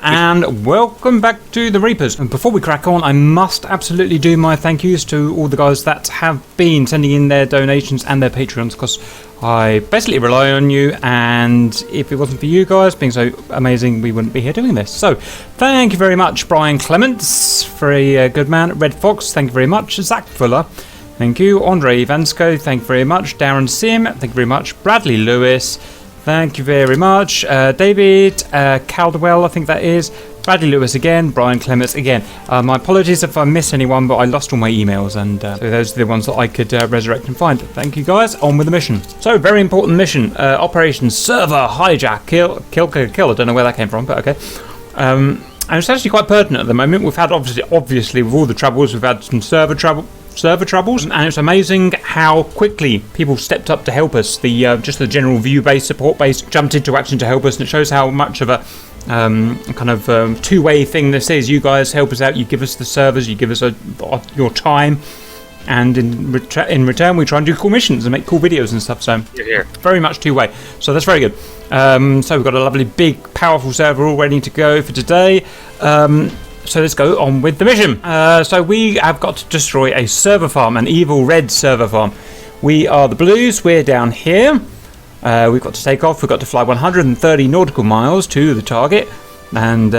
and welcome back to the Reapers. And before we crack on, I must absolutely do my thank yous to all the guys that have been sending in their donations and their Patreons, because I basically rely on you, and if it wasn't for you guys being so amazing, we wouldn't be here doing this. So thank you very much, Brian Clements, very good man. Red Fox, thank you very much. Zach Fuller, thank you. Andre Ivansko, thank you very much. Darren Sim, thank you very much. Bradley Lewis, thank you very much. David Caldwell, I think that is. Bradley Lewis again. Brian Clements again. My apologies if I miss anyone, but I lost all my emails, and so those are the ones that I could resurrect and find. Thank you guys. On with the mission. So, very important mission. Operation Server Hijack. Kill. I don't know where that came from, but okay. And it's actually quite pertinent at the moment. We've had, obviously, with all the troubles, we've had some server troubles, and it's amazing how quickly people stepped up to help us. Just the general view-based, support-based jumped into action to help us, and it shows how much of a two-way thing this is. You guys help us out, you give us the servers, you give us your time, and in return we try and do cool missions and make cool videos and stuff. So you're here. Very much two-way, so that's very good. So we've got a lovely big powerful server all ready to go for today. So let's go on with the mission. So we have got to destroy a server farm, an evil red server farm. We are the Blues, we're down here. We've got to take off, we've got to fly 130 nautical miles to the target and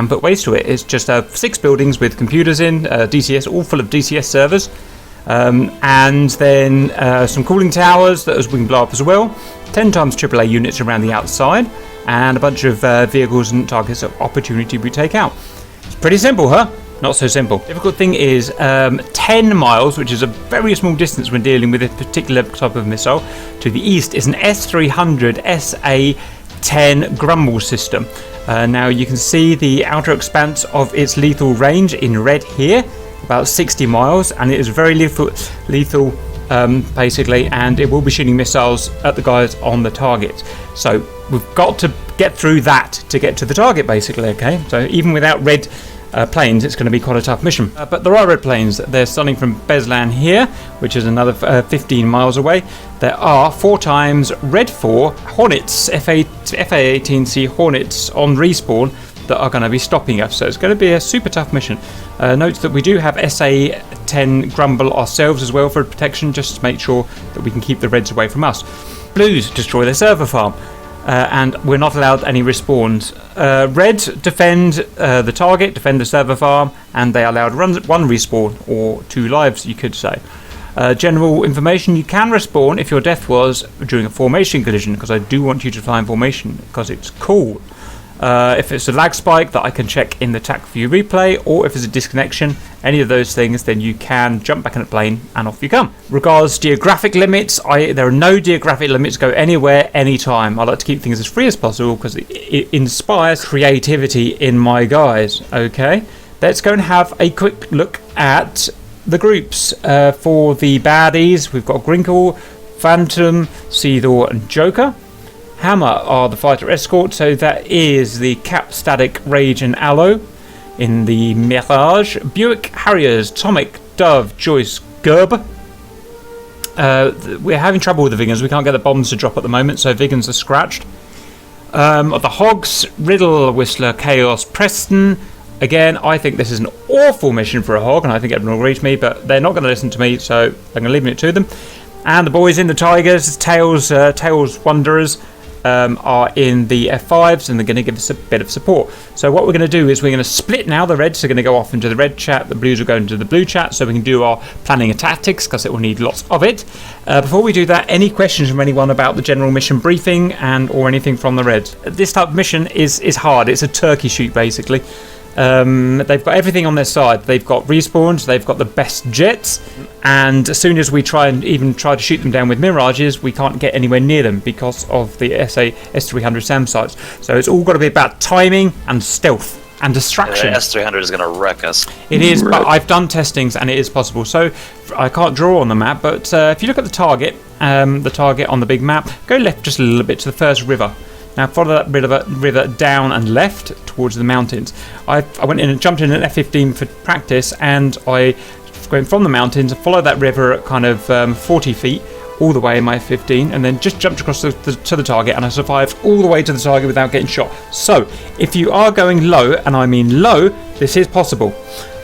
put waste to it. It's just 6 buildings with computers in, DCS, all full of DCS servers. And then some cooling towers that we can blow up as well. 10 times AAA units around the outside, and a bunch of vehicles and targets of opportunity we take out. It's pretty simple, huh? Not so simple. Difficult thing is 10 miles, which is a very small distance when dealing with this particular type of missile. To the east is an S-300 SA-10 Grumble system. Now you can see the outer expanse of its lethal range in red here, about 60 miles, and it is very lethal basically, and it will be shooting missiles at the guys on the target. So we've got to get through that to get to the target, basically. Okay, so even without red planes, it's going to be quite a tough mission. But there are red planes. They're starting from Beslan here, which is another 15 miles away. There are 4 times Red 4 Hornets, FA-18C Hornets on respawn that are going to be stopping us. So it's going to be a super tough mission. Note that we do have SA-10 Grumble ourselves as well for protection, just to make sure that we can keep the Reds away from us. Blues destroy their server farm. And we're not allowed any respawns. Red defend the target, defend the server farm, and they are allowed 1 respawn, or 2 lives, you could say. General information: you can respawn if your death was during a formation collision, because I do want you to fly in formation, because it's cool. If it's a lag spike that I can check in the TAC view replay, or if it's a disconnection, any of those things, then you can jump back in a plane and off you come. Regards geographic limits, there are no geographic limits. Go anywhere, anytime. I like to keep things as free as possible because it inspires creativity in my guys. Okay, let's go and have a quick look at the groups. For the baddies, we've got Grinkle, Phantom, Seethor, and Joker. Hammer are the fighter escort, so that is the Cap, Static, Rage, and Aloe. In the Mirage, Buick, Harriers, Tomic, Dove, Joyce, Gerb. We're having trouble with the Vigans. We can't get the bombs to drop at the moment, so Vigans are scratched. The Hogs, Riddle, Whistler, Chaos, Preston. Again, I think this is an awful mission for a Hog, and I think everyone will agree to me, but they're not going to listen to me, so I'm going to leave it to them. And the boys in the Tigers, Tails Wanderers, are in the F5s, and they're going to give us a bit of support. So what we're going to do is we're going to split now. The Reds are going to go off into the red chat, the Blues will go into the blue chat, so we can do our planning of tactics, because it will need lots of it. Before we do that, any questions from anyone about the general mission briefing or anything from the Reds? This type of mission is hard. It's a turkey shoot, basically. They've got everything on their side. They've got respawns, they've got the best jets, and as soon as we try to shoot them down with mirages, we can't get anywhere near them because of the S-300 SAM sites. So it's all got to be about timing and stealth and distraction. The S-300 is going to wreck us. It is, but I've done testings and it is possible. So I can't draw on the map, but if you look at the target on the big map, go left just a little bit to the first river. Now follow that river down and left towards the mountains. I went in and jumped in an F-15 for practice, and I went from the mountains, followed that river at kind of 40 feet all the way in my F-15 and then just jumped across to the target, and I survived all the way to the target without getting shot. So if you are going low, and I mean low, this is possible.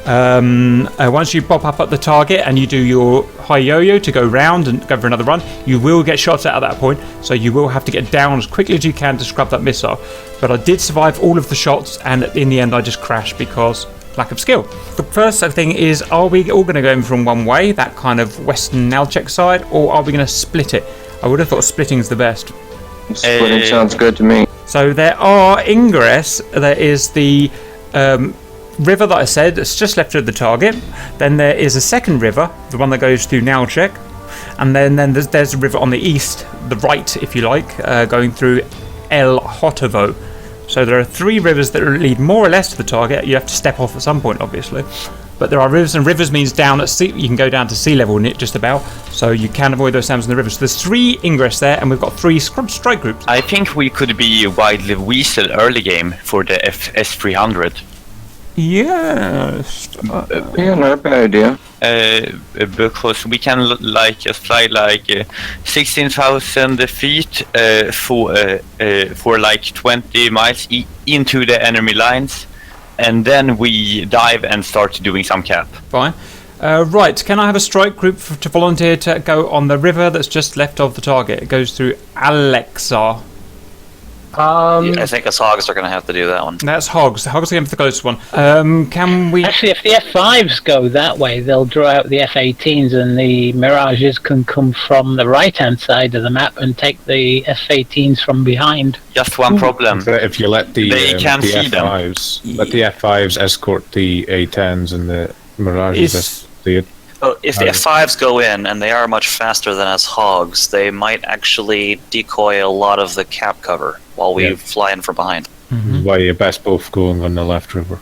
Once you pop up at the target and you do your high yo-yo to go round and go for another run, you will get shots at that point, so you will have to get down as quickly as you can to scrub that missile. But I did survive all of the shots, and in the end I just crashed because lack of skill. The first thing is, are we all going to go in from one way, that kind of western Nalchek side, or are we going to split it? I would have thought splitting is the best. Splitting sounds good to me. So there are Ingress, there is the river that I said, it's just left of the target. Then there is a second river, the one that goes through Nalchek. And then there's a river on the east, the right if you like, going through El Hotovo. So there are 3 rivers that lead more or less to the target. You have to step off at some point, obviously. But there are rivers, and rivers means down at sea. You can go down to sea level in it, just about. So you can avoid those sounds in the rivers. So there's 3 Ingress there, and we've got 3 strike groups. I think we could be widely weasel early game for the S300. Yes. Yeah, not a bad idea. Because we can just fly 16,000 feet for like 20 miles into the enemy lines, and then we dive and start doing some cap. Fine. Right, can I have a strike group to volunteer to go on the river that's just left of the target? It goes through Alexa. I think us hogs are going to have to do that one. That's hogs. Hogs are going for the closest one. Can we... Actually, if the F5s go that way, they'll draw out the F18s, and the Mirages can come from the right-hand side of the map and take the F18s from behind. Just one problem. If you let the F5s, let the F5s escort the A10s and the Mirages. So if the F5s go in, and they are much faster than us hogs, they might actually decoy a lot of the cap cover while we fly in from behind. Mm-hmm. Why you're best both going on the left river.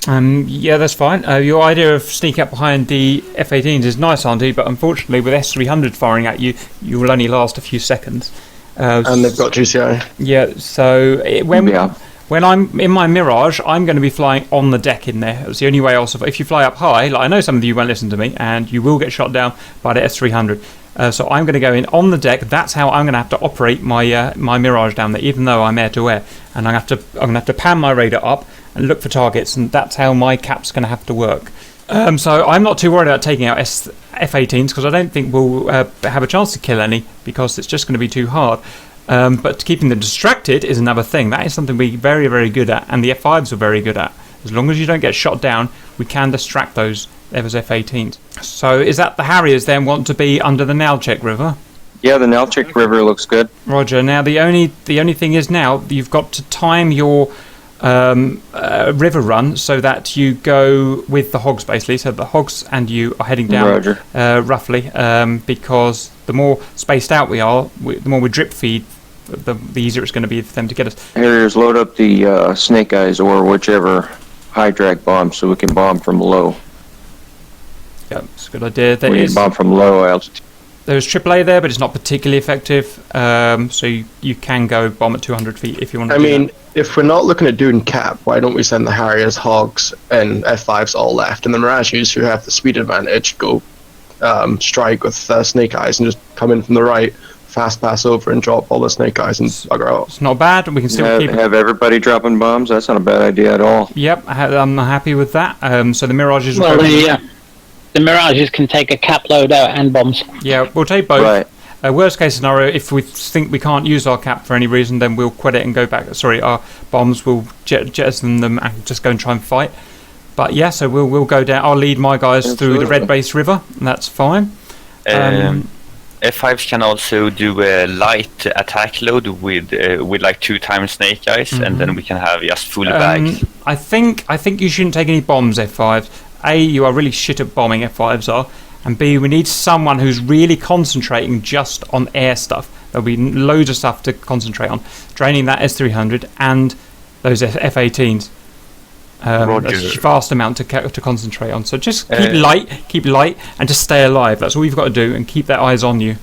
Yeah, that's fine. Your idea of sneak up behind the F-18s is nice, Andy, but unfortunately with S-300 firing at you, you will only last a few seconds. And they've got GCI. Yeah, so when I'm in my Mirage, I'm going to be flying on the deck in there. It's the only way I'll survive. If you fly up high, like I know some of you won't listen to me, and you will get shot down by the S-300. So I'm going to go in on the deck. That's how I'm going to have to operate my my Mirage down there, even though I'm air to air. And I'm going to have to pan my radar up and look for targets, and that's how my cap's going to have to work. So I'm not too worried about taking out F-18s, because I don't think we'll have a chance to kill any, because it's just going to be too hard. But keeping them distracted is another thing. That is something we're very, very good at, and the F5s are very good at. As long as you don't get shot down, we can distract those F-18s. So is that the Harriers then want to be under the Nalchek River? Yeah, the Nalchek River looks good. Roger. Now the only thing is now you've got to time your river run so that you go with the hogs, basically. So the hogs and you are heading down roughly, because the more spaced out we are, the more we drip feed, the easier it's going to be for them to get us. Harriers, load up the Snake Eyes or whichever high drag bomb so we can bomb from low. Yeah, that's a good idea. We need to bomb from low altitude. There's AAA there, but it's not particularly effective. So you can go bomb at 200 feet if you want to. I mean, if we're not looking at doing cap, why don't we send the Harriers, Hogs, and F5s all left, and the Mirages, who have the speed advantage, go strike with Snake Eyes and just come in from the right, fast pass over and drop all the Snake Eyes and bugger out. It's not bad. We can still have everybody dropping bombs. That's not a bad idea at all. Yep, I'm happy with that. So the Mirages. Well, the Mirages can take a cap load out and bombs. Yeah, we'll take both. Right. Worst case scenario, if we think we can't use our cap for any reason, then we'll quit it and go back. Sorry, our bombs will jettison them and just go and try and fight. But yeah, so we'll go down. I'll lead my guys through the Red Base River, and that's fine. F5s can also do a light attack load with like 2 times Snake Eyes, and then we can have just full bags. I think you shouldn't take any bombs, F5s. A, you are really shit at bombing, F5s are, and B, we need someone who's really concentrating just on air stuff. There'll be loads of stuff to concentrate on, draining that S300 and those F18s. A vast amount to concentrate on. So just keep light, and just stay alive. That's all you've got to do, and keep their eyes on you.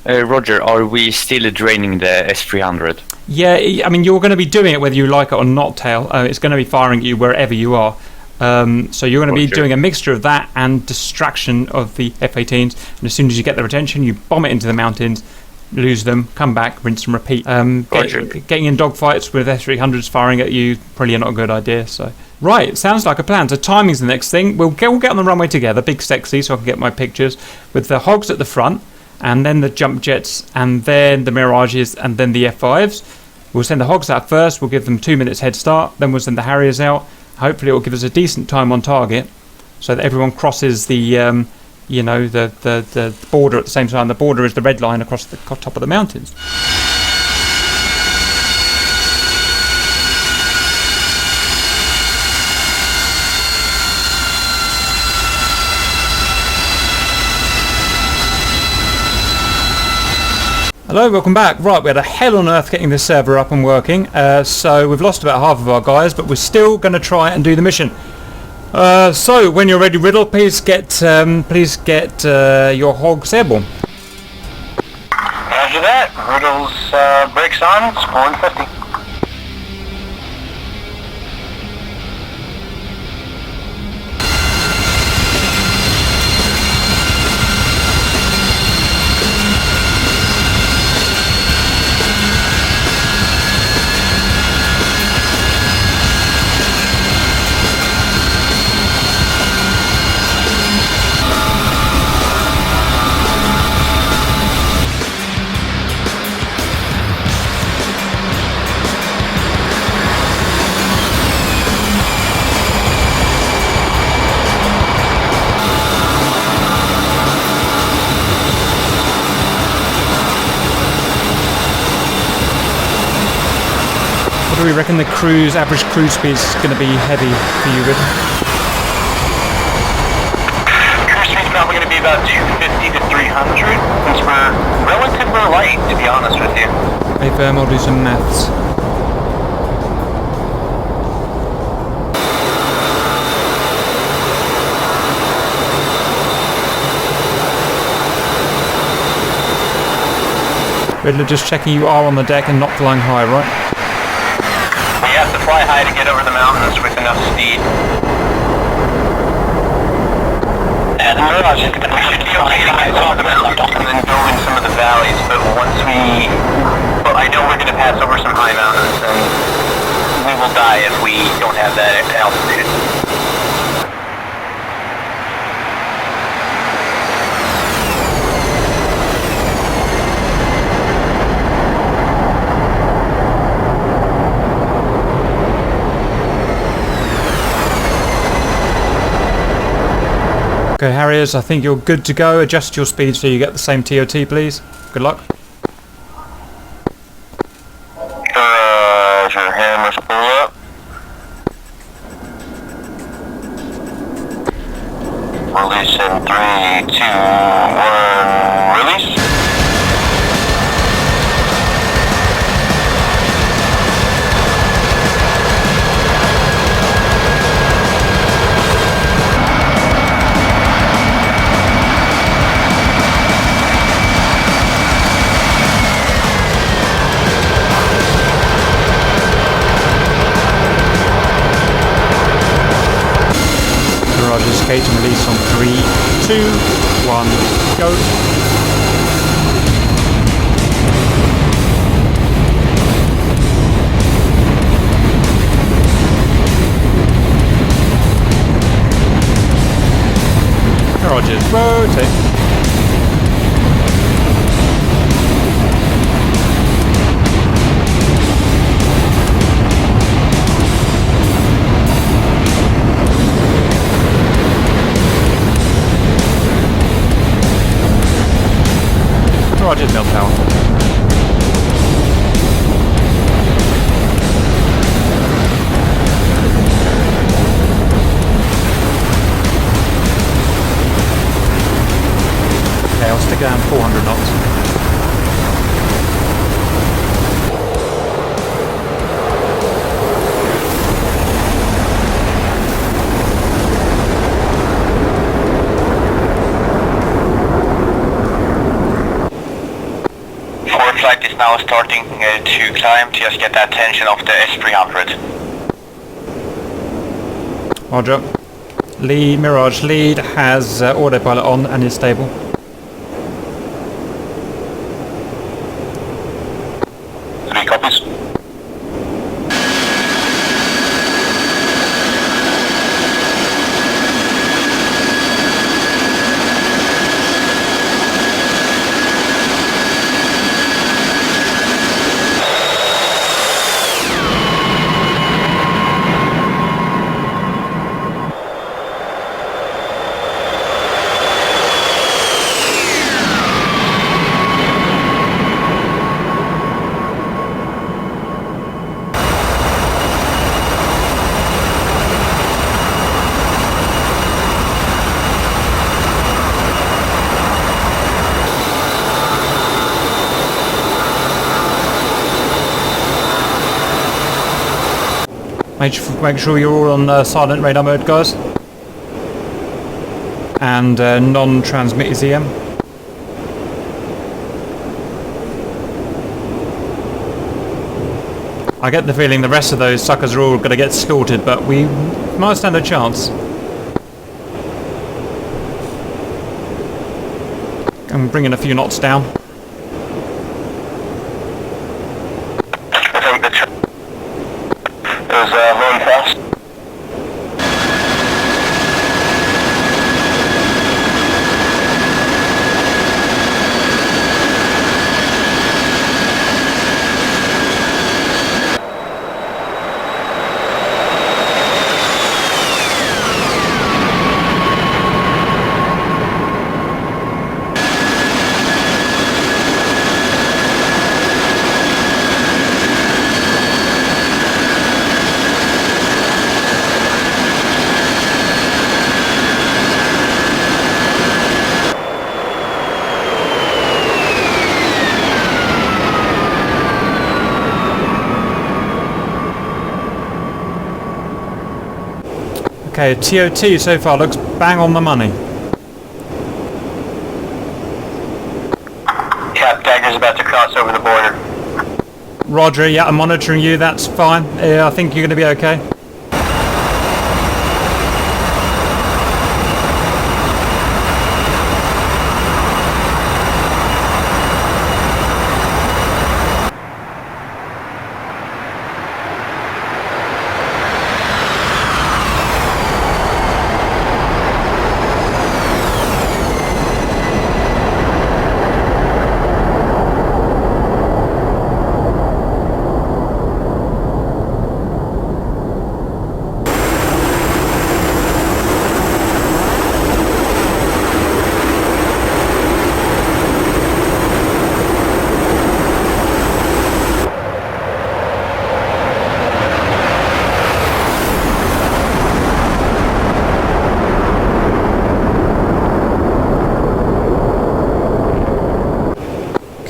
Roger, are we still draining the S300? Yeah, I mean, you're going to be doing it whether you like it or not, Tail. It's going to be firing at you wherever you are. So you're going to be doing a mixture of that and distraction of the F-18s. And as soon as you get their attention, you bomb it into the mountains, lose them, come back, rinse and repeat. Getting in dogfights with S-300s firing at you, probably not a good idea. So right, sounds like a plan. So timing's the next thing. We'll get on the runway together, big sexy, so I can get my pictures, with the Hogs at the front, and then the jump jets, and then the Mirages, and then the F-5s. We'll send the Hogs out first. We'll give them 2 minutes head start. Then we'll send the Harriers out. Hopefully it will give us a decent time on target, so that everyone crosses the the border at the same time. The border is the red line across the top of the mountains. Hello, welcome back. Right, we had a hell on earth getting this server up and working, so we've lost about half of our guys, but we're still going to try and do the mission. So when you're ready, Riddle, please get your Hogs airborne. After that, Riddle's brakes on, it's 150. What do we reckon the average cruise speed is going to be heavy for you, Riddle? Cruise speed's probably going to be about 250 to 300, since we're relatively light, to be honest with you. Hey Verm, I'll do some maths. Riddler, just checking you are on the deck and not flying high, right? We have to fly high to get over the mountains with enough speed. And we should be okay to get over the mountains and then go in some of the valleys, but I know we're going to pass over some high mountains, and we will die if we don't have that altitude. Okay, Harriers, I think you're good to go. Adjust your speed so you get the same TOT, please. Good luck. Your hammers pull up. Release in 3, 2, 1, release. Roger's Kate and release on 3, 2, 1, go. Roger's rotate. Roger's mil power. Okay, I'll stick down 400 knots. Flight is now starting to climb to just get the attention of the S-300. Roger. Lead, Mirage lead has autopilot on and is stable. Three copies. Make sure you're all on silent radar mode, guys. And non-transmit is EM. I get the feeling the rest of those suckers are all going to get slaughtered, but we might stand a chance. I'm bringing a few knots down. It was rolling fast. Okay, TOT so far looks bang on the money. Cap Dagger's about to cross over the border. Roger, yeah, I'm monitoring you, that's fine. I think you're going to be okay.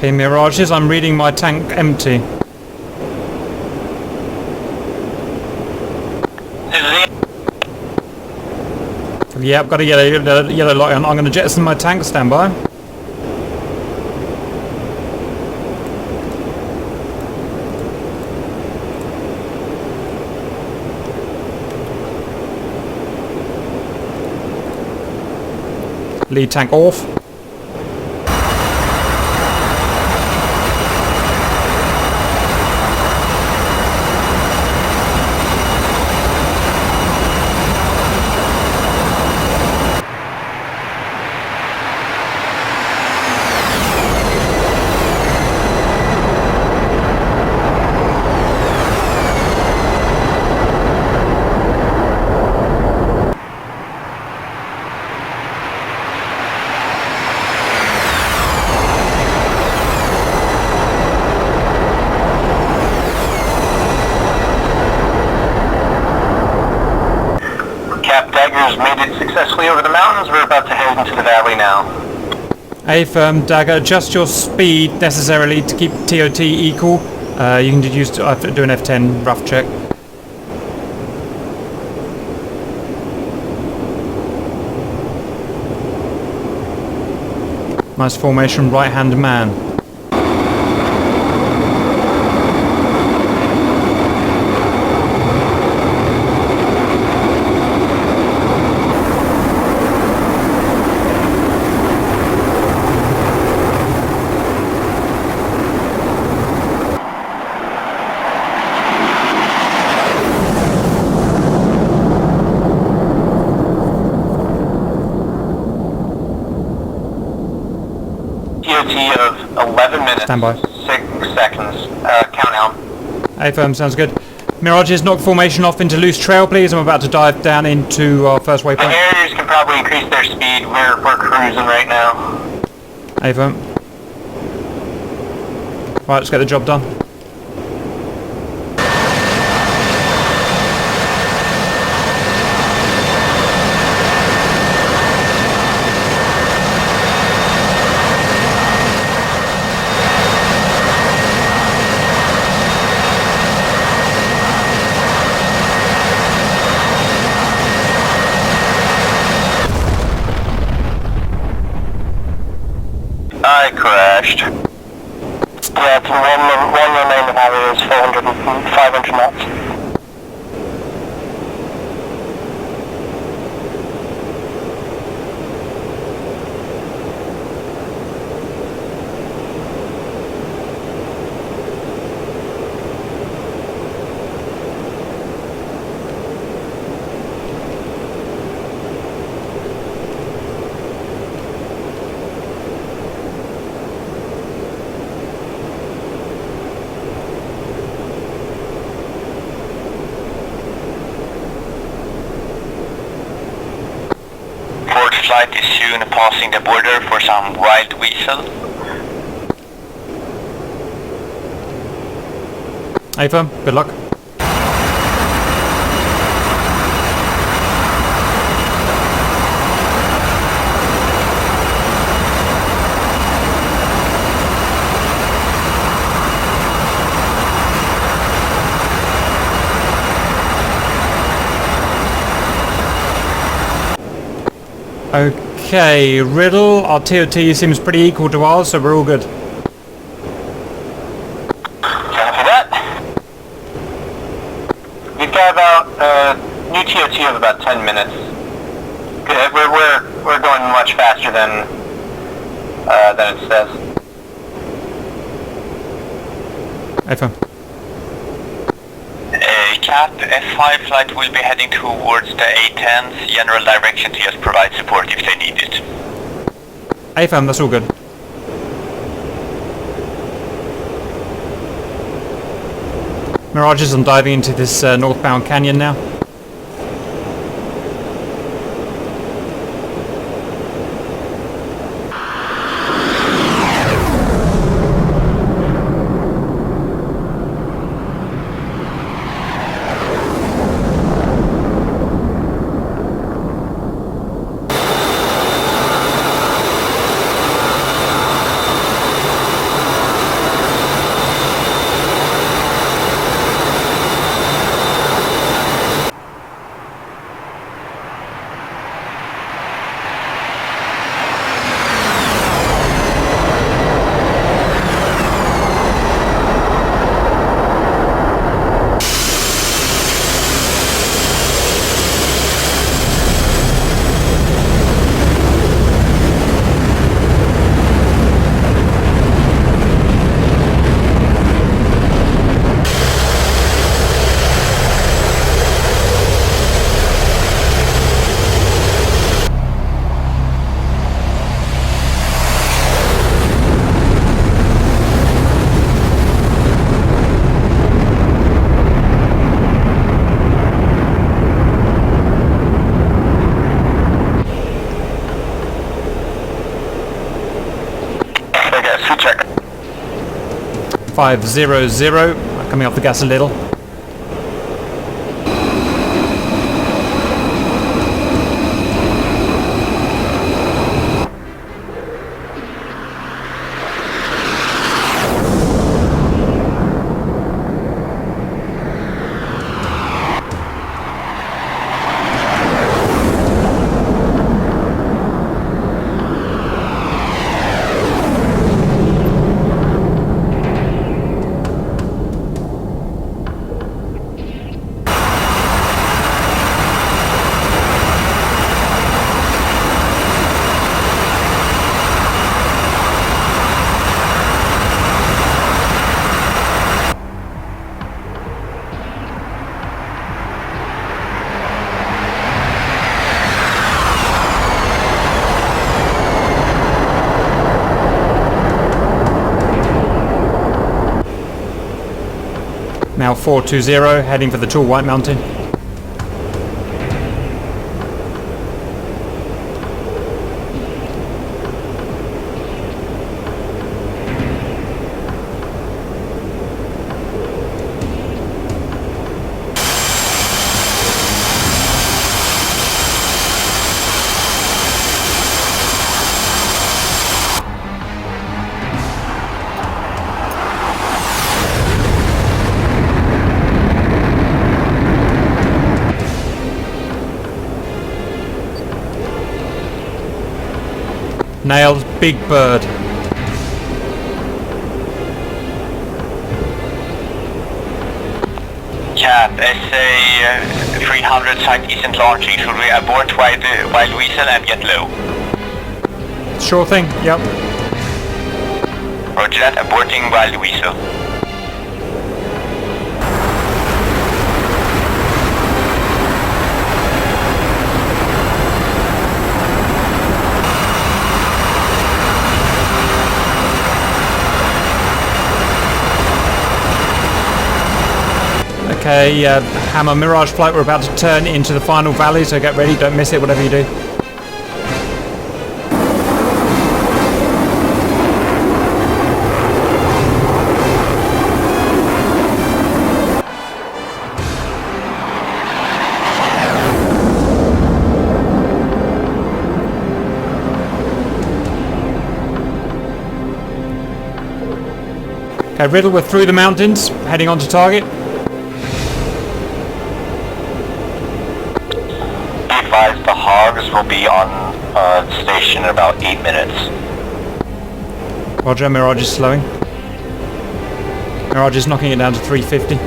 Okay, Mirages, I'm reading my tank empty. Yeah, I've got a yellow light on. I'm going to jettison my tank, stand by. Lead tank off. Made it successfully over the mountains. We're about to head into the valley now. A firm Dagger, adjust your speed necessarily to keep TOT equal. You can use do an F10 rough check. Nice formation, right hand man. minutes. Stand by. 6 seconds. Count helm. A-firm, sounds good. Mirages, knock formation off into loose trail, please. I'm about to dive down into our first The waypoint. Harriers can probably increase their speed. We're cruising right now. A-firm. Right, let's get the job done. I crashed. Yeah, it's one remaining Harrier is 500 knots. Port flight is soon passing the border for some wild weasel. A-firm, good luck. Okay, Riddle, our TOT seems pretty equal to ours, so we're all good. Copy that. We've got about new TOT of about 10 minutes. Good. We're going much faster than it says. A-firm. Cap F5 flight will be heading towards the A10's general direction to just provide support if they need it. A-firm, that's all good. Mirages, I'm diving into this northbound canyon now. Okay, sweet check. 500, coming off the gas a little. 420, heading for the tall white mountain. Nailed, big bird. Cap, SA 300 site isn't launching. Should we abort Wild Weasel and get low? Sure thing, yep. Roger that, aborting Wild Weasel. Okay, Hammer Mirage flight, we're about to turn into the final valley, so get ready, don't miss it, whatever you do. Okay, Riddle, we're through the mountains, heading on to target. The hogs will be on station in about 8 minutes. Roger, Mirage is slowing. Mirage is knocking it down to 350.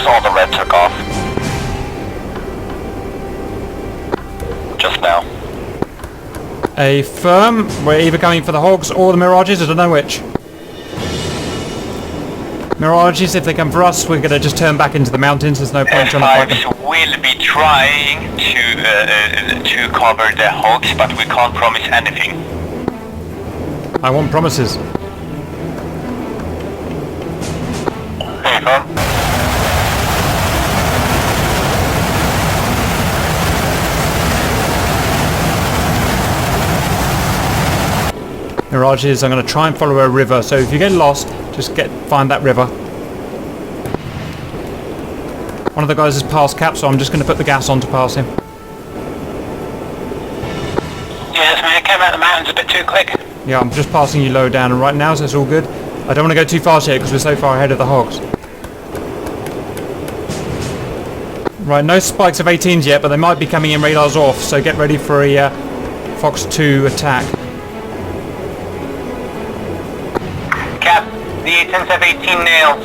All the red took off. Just now. A firm, we're either coming for the hogs or the Mirages, I don't know which. Mirages, if they come for us, we're going to just turn back into the mountains, there's no point trying to fight them. F5s will be trying to cover the hogs, but we can't promise anything. I want promises. Hey, firm. Mirages, I'm going to try and follow a river, so if you get lost, just find that river. One of the guys has passed Cap, so I'm just going to put the gas on to pass him. Yes, man, I came out of the mountains a bit too quick. Yeah, I'm just passing you low down right now, so it's all good. I don't want to go too fast yet because we're so far ahead of the hogs. Right, no spikes of 18s yet, but they might be coming in radars off, so get ready for a Fox 2 attack. Cap, the 18s have 18 nails.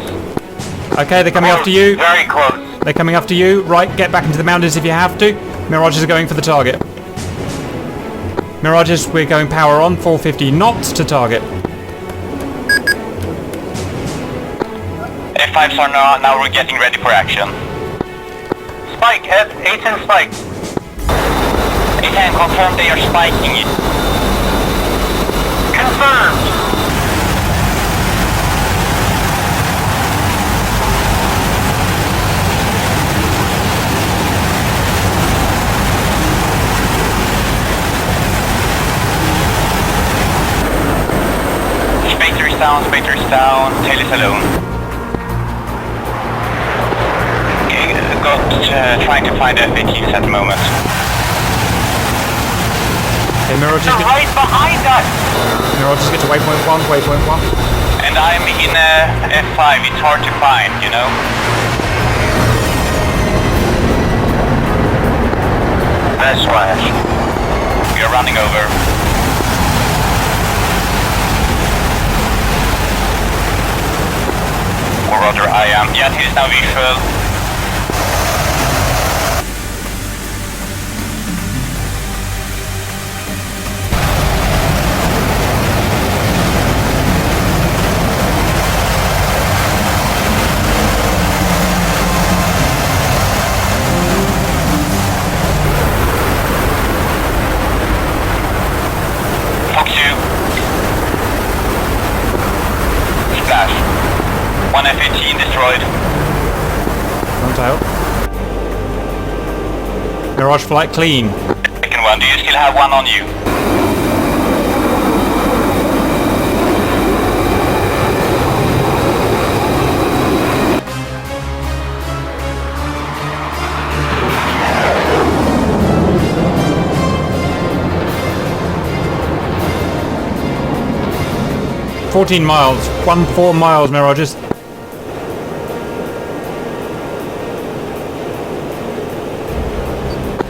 Okay, they're coming after you. Very close. They're coming after you. Right, get back into the mountains if you have to. Mirages are going for the target. Mirages, we're going power on, 450 knots to target. F5s are now we're getting ready for action. Spike, A10 spike. A10, confirm they are spiking it. Confirmed. Spectre is down, tail is alone. Okay, trying to find F18s at the moment. Okay, Mirages They're right behind us! Mirages get to waypoint 1. And I'm in F5, it's hard to find, you know? Nice slash. We are running over. Or rather, I am. Yeah, it is now visual. Fox 2. Splash. 1 F-18 destroyed. Front out. Mirage flight clean. Second one, do you still have one on you? $14 miles. 4 miles, Mirages.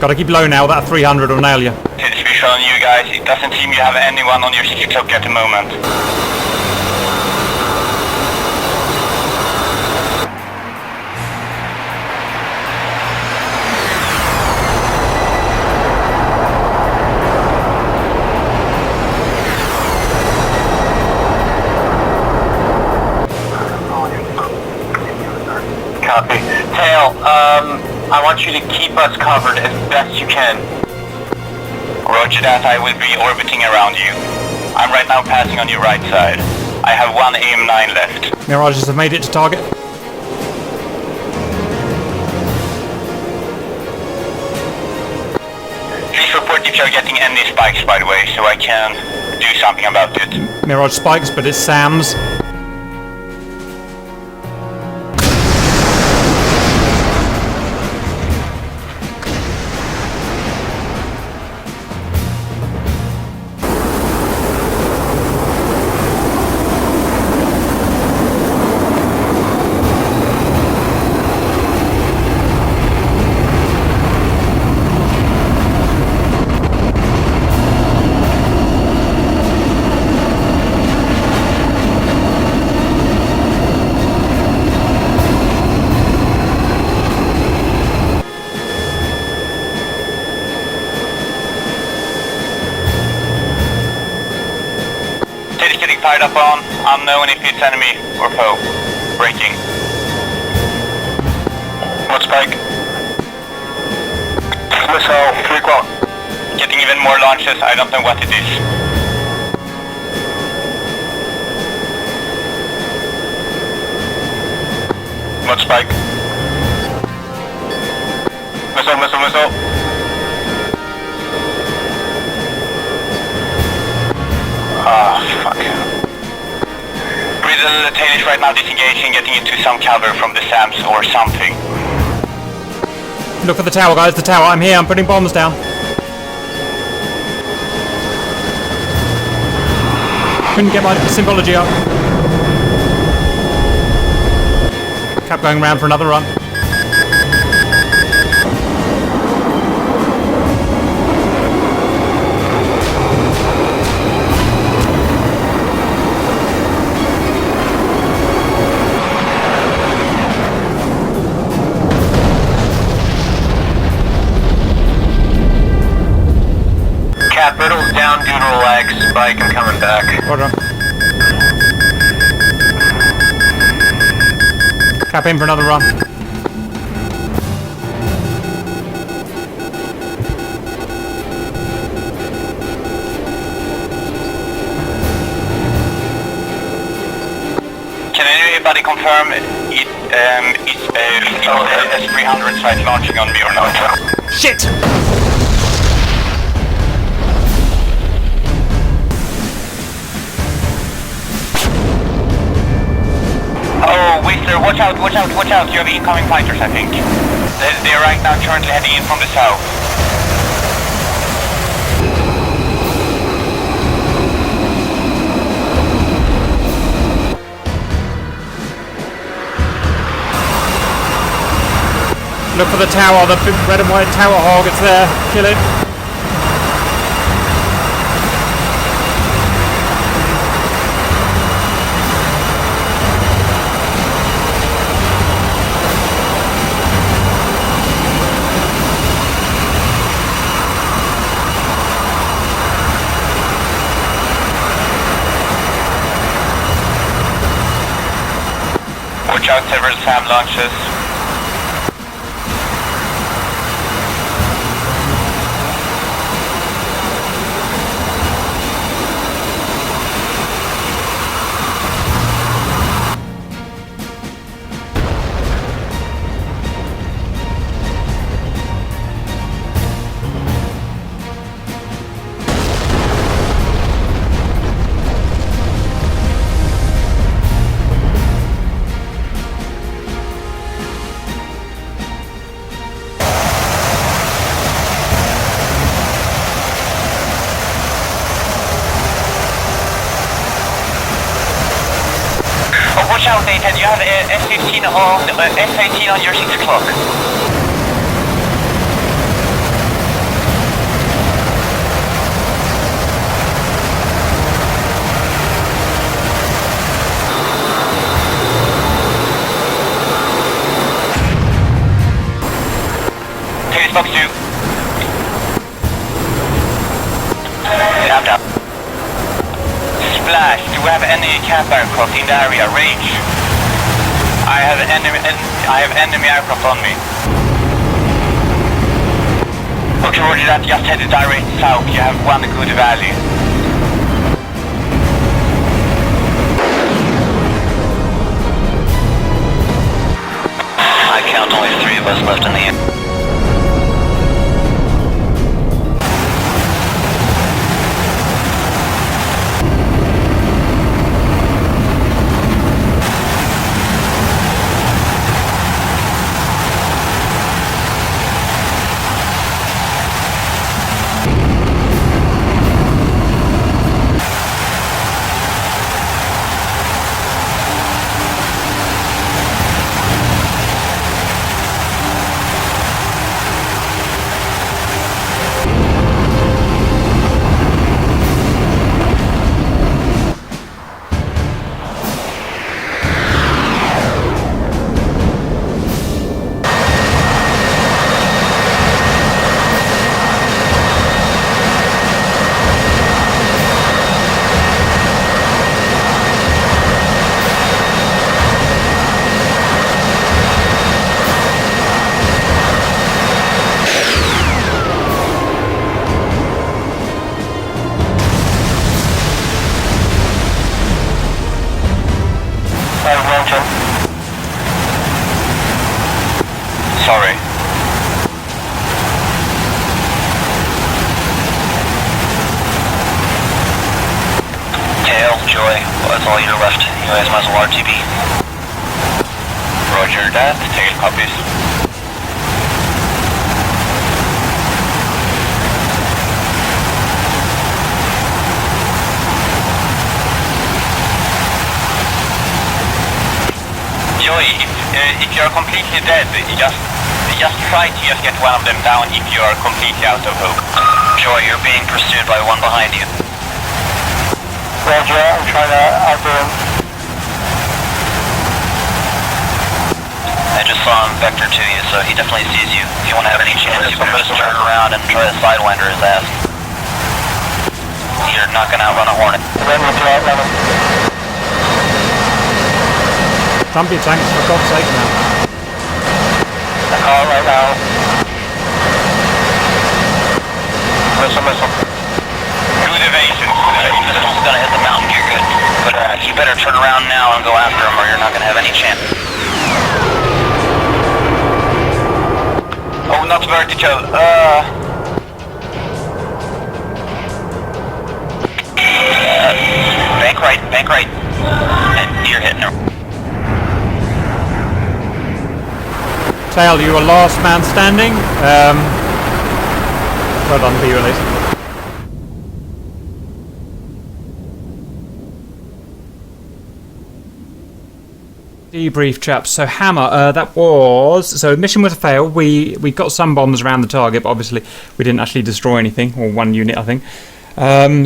Gotta keep low now, that 300 will nail you. It's visual on you guys. It doesn't seem you have anyone on your 6 o'clock at the moment. Copy. Tail, I want you to keep us covered as best you can. Roger that, I will be orbiting around you. I'm right now passing on your right side. I have one AIM-9 left. Mirages have made it to target. Please report if you're getting any spikes, by the way, so I can do something about it. Mirage spikes, but it's Sam's. Fired up on, unknown if it's enemy or foe. Braking. What spike? Missile, 3 o'clock. Getting even more launches, I don't know what it is. What spike? Missile. Ah, fuck. Brittle tail is right now disengaging, getting into some cover from the SAMs or something. Look at the tower, guys, the tower. I'm here, I'm putting bombs down. Couldn't get my symbology up. Cap going round for another run. Cat, Brittle's down due to a lag spike. I'm coming back. Hold on. Cap in for another run. Can anybody confirm is S-300 site launching on me or not? Shit! Oh, Whistler, watch out, you have incoming fighters, I think. They are right now currently heading in from the south. Look for the tower, the big red and white tower hog. It's there. Kill it. Watch out, several SAM launches. Watch out, Nathan, you have S15 on, S18 on your 6 o'clock. Here's box 2. Down. Splash, do we have any cap aircraft in the area? Range. I have enemy aircraft on me. Okay, roger that, just head direct south, you have one good valley. I count only 3 of us left in the air. Sorry. Tail, Joy, that's all you're left. You guys might as well RTB. Roger that, tail copies. Joy, if you're completely dead, just try to just get one of them down if you're completely out of hope. Joy, you're being pursued by one behind you. Roger, I'm trying to outrun him. I just saw him vector to you, so he definitely sees you. If you want to have any chance, you better just turn around and try to sidewinder his ass. You're not going to outrun a Hornet. Run me to outrun him. Dump your tanks for God's sake now. Call right now. Missile. Good evasion. This is going to hit the mountain, you're good. But you better turn around now and go after him or you're not going to have any chance. Oh, not vertical. Bank right. And you're hitting her. Tail, you were last man standing. Well done, B-release. Debrief, chaps. So Hammer, so mission was a fail. We got some bombs around the target, but obviously we didn't actually destroy anything, or one unit, I think.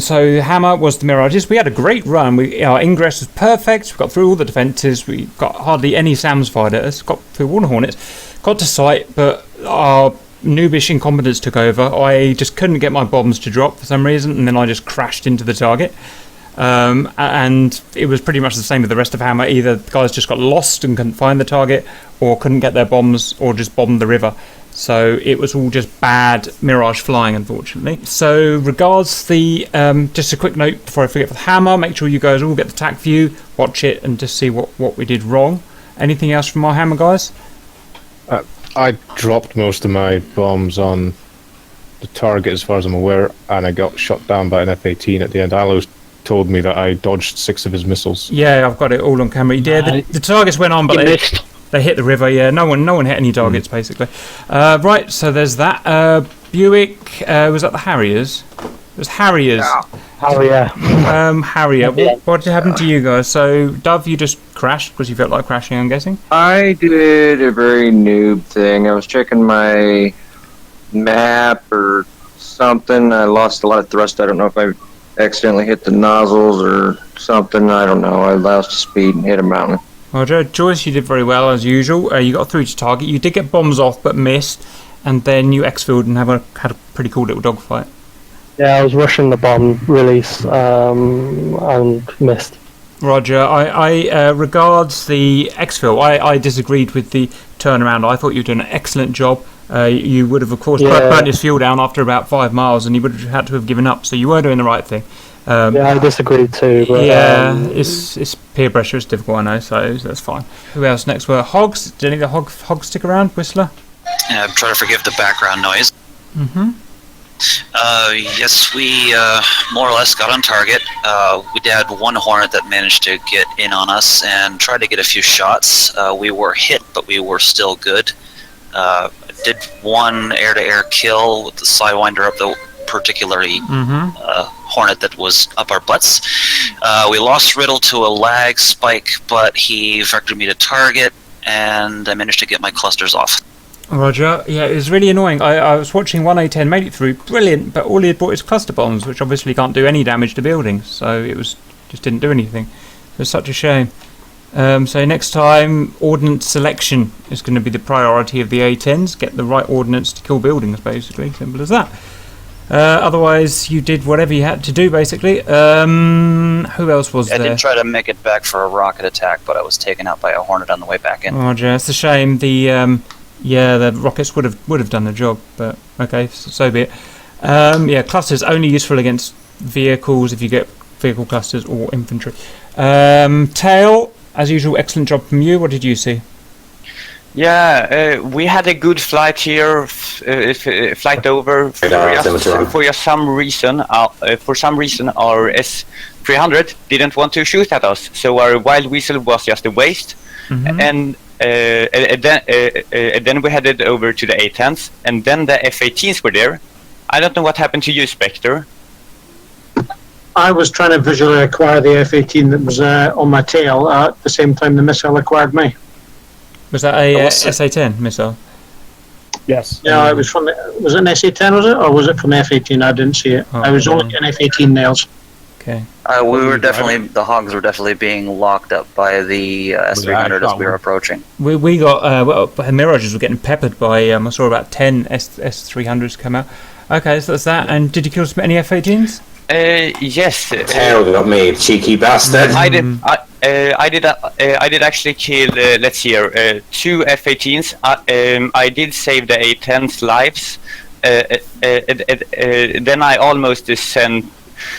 So Hammer was the Mirages. We had a great run. Our Ingress was perfect. We got through all the defences. We got hardly any SAMs fired at us. Got through all the Hornets. Got to site, but our noobish incompetence took over. I just couldn't get my bombs to drop for some reason, and then I just crashed into the target. And it was pretty much the same with the rest of Hammer. Either the guys just got lost and couldn't find the target, or couldn't get their bombs, or just bombed the river. So it was all just bad Mirage flying, unfortunately. So regards the, just a quick note before I forget, for the Hammer, make sure you guys all get the TAC view, watch it, and just see what we did wrong. Anything else from our Hammer guys? I dropped most of my bombs on the target as far as I'm aware, and I got shot down by an F-18 at the end. Alo's told me that I dodged 6 of his missiles. Yeah, I've got it all on camera. Yeah, the targets went on, but they hit the river. Yeah, no one hit any targets basically. Right, so there's that. Buick, was that the Harriers? It was Harriers. Harrier. Harrier. What happened to you guys? So Dove, you just crashed because you felt like crashing, I'm guessing. I did a very noob thing. I was checking my map or something. I lost a lot of thrust. I don't know if I accidentally hit the nozzles or something. I don't know. I lost speed and hit a mountain. Roger. Joyce, you did very well as usual. You got through to target. You did get bombs off but missed, and then you exfilled and had a pretty cool little dogfight. Yeah, I was rushing the bomb release and missed. Roger. I regards the exfil. I disagreed with the turnaround. I thought you were doing an excellent job. You would have, of course, burnt his fuel down after about 5 miles, and you would have had to have given up. So you were doing the right thing. Yeah, I disagreed too. But, it's peer pressure. It's difficult, I know. So that's fine. Who else next? Were Hogs? Did any of the Hogs stick around? Whistler. I'm trying to forgive the background noise. Mm-hmm. Yes, we more or less got on target. We had one Hornet that managed to get in on us and tried to get a few shots. We were hit, but we were still good. Did one air-to-air kill with the Sidewinder up the particularly Hornet that was up our butts. We lost Riddle to a lag spike, but he vectored me to target, and I managed to get my clusters off. Roger. Yeah, it was really annoying. I was watching 1A10 made it through, brilliant, but all he had brought is cluster bombs, which obviously can't do any damage to buildings, so it was just didn't do anything. It was such a shame. So next time, ordnance selection is going to be the priority of the A10s. Get the right ordnance to kill buildings, basically. Simple as that. Otherwise, you did whatever you had to do, basically. Who else was there? I did try to make it back for a rocket attack, but I was taken out by a Hornet on the way back in. Roger. It's a shame. The rockets would have done the job, but okay, so be it. Clusters only useful against vehicles if you get vehicle clusters or infantry. Tail, as usual, excellent job from you. What did you see? Yeah, we had a good flight here, flight over. For some reason, our S-300 didn't want to shoot at us, so our wild weasel was just a waste. And then we headed over to the A-10s, and then the F-18s were there. I don't know what happened to you, Spectre. I was trying to visually acquire the F-18 that was on my tail at the same time the missile acquired me. Was that a SA-10 missile? Yes. Yeah, it was from was it an SA-10, was it? Or was it from the F-18? I didn't see it. I was only getting F-18 nails. Okay. The Hogs were definitely being locked up by the S-300 as we were approaching. We got, Mirages were getting peppered by, I saw about 10 S-300s come out. Okay, so that's that. And did you kill any F-18s? Yes. Tail got me, cheeky bastard. I did actually kill, let's see here, 2 F-18s. I did save the A-10's lives. Then I almost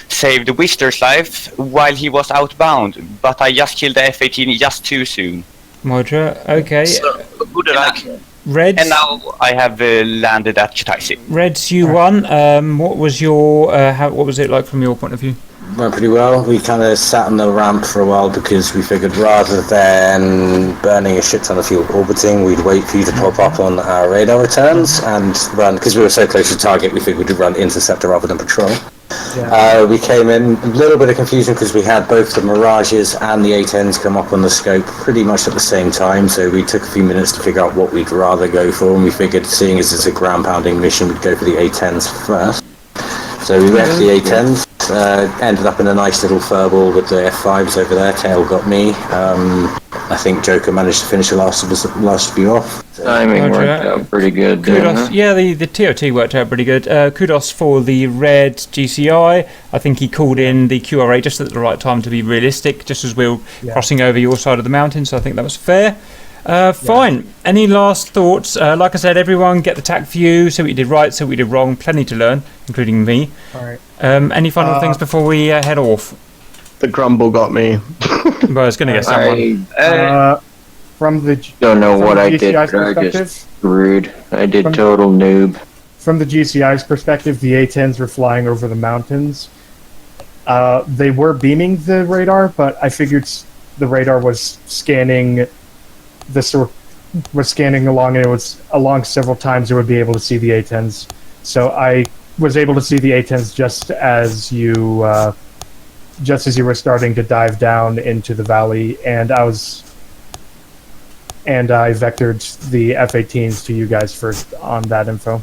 saved Whistler's life while he was outbound, but I just killed the F-18 just too soon. Roger, okay. So, who did I kill? Reds. And now I have landed at Chitaisi. Reds, you won. What was your what was it like from your point of view? Went pretty well. We kind of sat on the ramp for a while because we figured rather than burning a shit ton of fuel orbiting, we'd wait for you to pop up on our radar returns and run, because we were so close to target, we figured we'd run interceptor rather than patrol. We came in a little bit of confusion because we had both the Mirages and the A10s come up on the scope pretty much at the same time, so we took a few minutes to figure out what we'd rather go for, and we figured, seeing as it's a ground pounding mission, we'd go for the A10s first. So we went for the A10s, ended up in a nice little furball with the F5s over there. Tail got me. I think Joker managed to finish the last few off. Timing worked out pretty good. Kudos. Yeah, the TOT worked out pretty good. Kudos for the red GCI. I think he called in the QRA just at the right time to be realistic, just as we were crossing over your side of the mountain, so I think that was fair. Fine. Any last thoughts? Like I said, everyone get the TAC view, see what you did right, see what you did wrong. Plenty to learn, including me. Alright. Any final things before we head off? The grumble got me. Well, I was going to get someone. From the Don't know what I GCI's did, but I perspective? just screwed. I did total noob. From the GCI's perspective, the A10s were flying over the mountains. They were beaming the radar, but I figured the radar was scanning along, and it was along several times. It would be able to see the A10s, so I was able to see the A10s just as you were starting to dive down into the valley, and I vectored the F-18s to you guys first on that info.